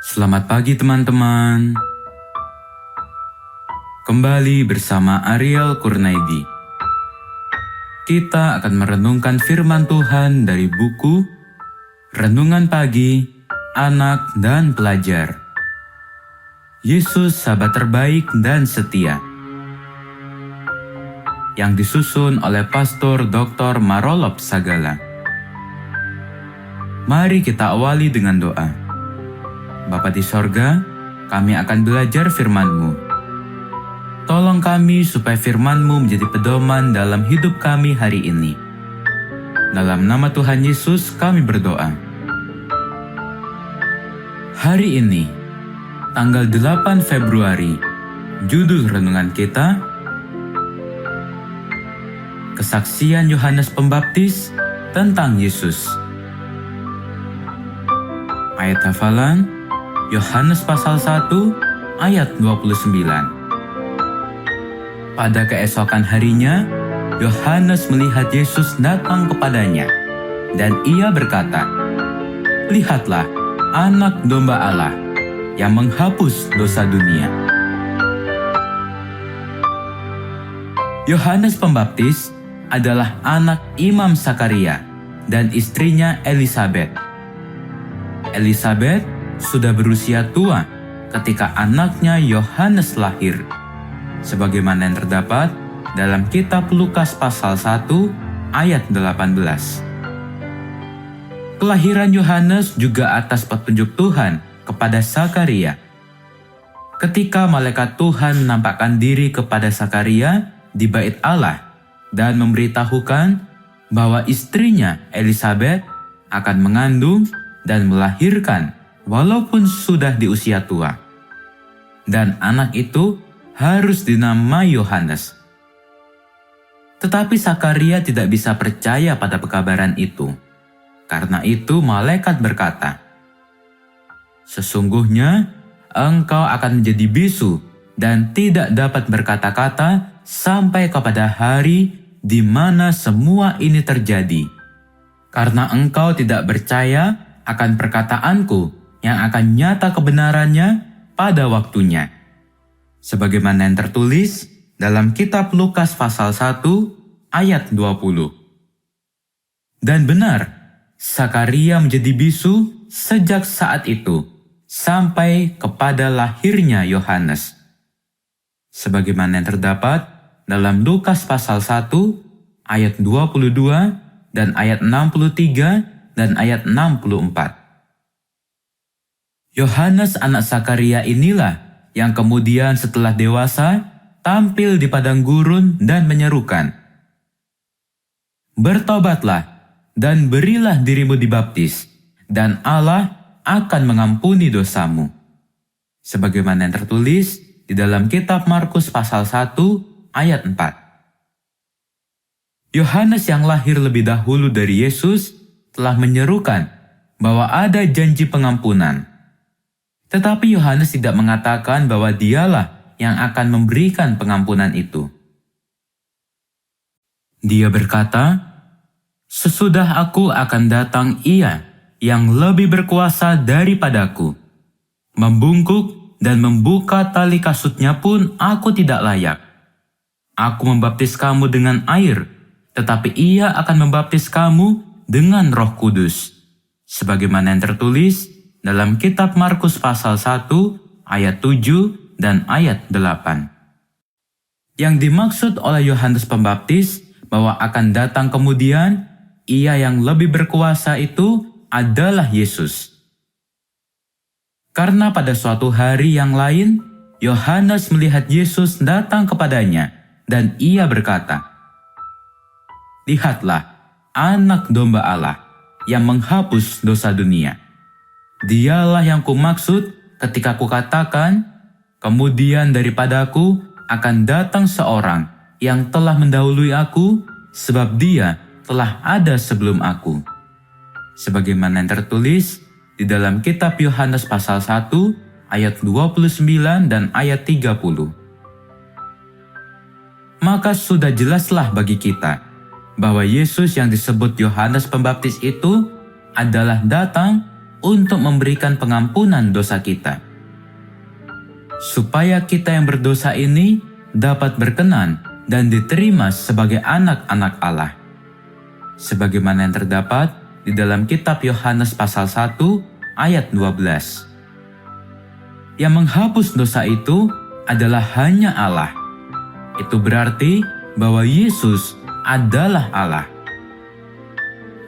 Selamat pagi teman-teman. Kembali bersama Ariel Kurnaidi. Kita akan merenungkan firman Tuhan dari buku Renungan Pagi, Anak dan Pelajar. Yesus sahabat terbaik dan setia. Yang disusun oleh Pastor Dr. Marolop Sagala. Mari kita awali dengan doa. Bapa di sorga, kami akan belajar firman-Mu. Tolong kami supaya firman-Mu menjadi pedoman dalam hidup kami hari ini. Dalam nama Tuhan Yesus kami berdoa. Hari ini, tanggal 8 Februari, judul renungan kita, Kesaksian Yohanes Pembaptis tentang Yesus. Ayat hafalan, Yohanes pasal 1 ayat 29. Pada keesokan harinya, Yohanes melihat Yesus datang kepadanya, dan ia berkata, "Lihatlah, Anak Domba Allah yang menghapus dosa dunia." Yohanes Pembaptis adalah anak Imam Sakaria dan istrinya Elisabet. Elisabet sudah berusia tua ketika anaknya Yohanes lahir, sebagaimana yang terdapat dalam kitab Lukas pasal 1 ayat 18. Kelahiran Yohanes juga atas petunjuk Tuhan kepada Sakaria. Ketika malaikat Tuhan menampakkan diri kepada Sakaria di bait Allah dan memberitahukan bahwa istrinya Elisabet akan mengandung dan melahirkan walaupun sudah di usia tua. Dan anak itu harus dinamai Yohanes. Tetapi Sakaria tidak bisa percaya pada pekabaran itu. Karena itu malaikat berkata, "Sesungguhnya engkau akan menjadi bisu dan tidak dapat berkata-kata sampai kepada hari di mana semua ini terjadi. Karena engkau tidak percaya akan perkataanku yang akan nyata kebenarannya pada waktunya." Sebagaimana yang tertulis dalam kitab Lukas pasal 1 ayat 20. Dan benar, Sakaria menjadi bisu sejak saat itu sampai kepada lahirnya Yohanes. Sebagaimana yang terdapat dalam Lukas pasal 1 ayat 22 dan ayat 63 dan ayat 64. Yohanes anak Sakaria inilah yang kemudian setelah dewasa tampil di padang gurun dan menyerukan, "Bertobatlah dan berilah dirimu dibaptis, dan Allah akan mengampuni dosamu." Sebagaimana yang tertulis di dalam kitab Markus pasal 1 ayat 4. Yohanes yang lahir lebih dahulu dari Yesus telah menyerukan bahwa ada janji pengampunan. Tetapi Yohanes tidak mengatakan bahwa dialah yang akan memberikan pengampunan itu. Dia berkata, "Sesudah aku akan datang Ia yang lebih berkuasa daripadaku. Membungkuk dan membuka tali kasutnya pun aku tidak layak. Aku membaptis kamu dengan air, tetapi Ia akan membaptis kamu dengan Roh Kudus." Sebagaimana yang tertulis dalam kitab Markus pasal 1 ayat 7 dan ayat 8. Yang dimaksud oleh Yohanes Pembaptis bahwa akan datang kemudian Ia yang lebih berkuasa itu adalah Yesus. Karena pada suatu hari yang lain, Yohanes melihat Yesus datang kepadanya dan ia berkata, "Lihatlah, Anak Domba Allah yang menghapus dosa dunia. Dialah yang kumaksud ketika kukatakan, kemudian daripadaku akan datang seorang yang telah mendahului aku, sebab dia telah ada sebelum aku." Sebagaimana yang tertulis di dalam kitab Yohanes pasal 1 ayat 29 dan ayat 30. Maka sudah jelaslah bagi kita bahwa Yesus yang disebut Yohanes Pembaptis itu adalah datang untuk memberikan pengampunan dosa kita. Supaya kita yang berdosa ini dapat berkenan dan diterima sebagai anak-anak Allah. Sebagaimana yang terdapat di dalam kitab Yohanes pasal 1 ayat 12. Yang menghapus dosa itu adalah hanya Allah. Itu berarti bahwa Yesus adalah Allah.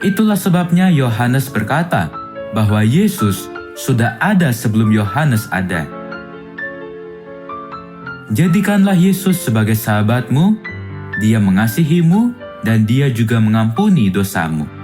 Itulah sebabnya Yohanes berkata bahwa Yesus sudah ada sebelum Yohanes ada. Jadikanlah Yesus sebagai sahabatmu, Dia mengasihimu dan Dia juga mengampuni dosamu.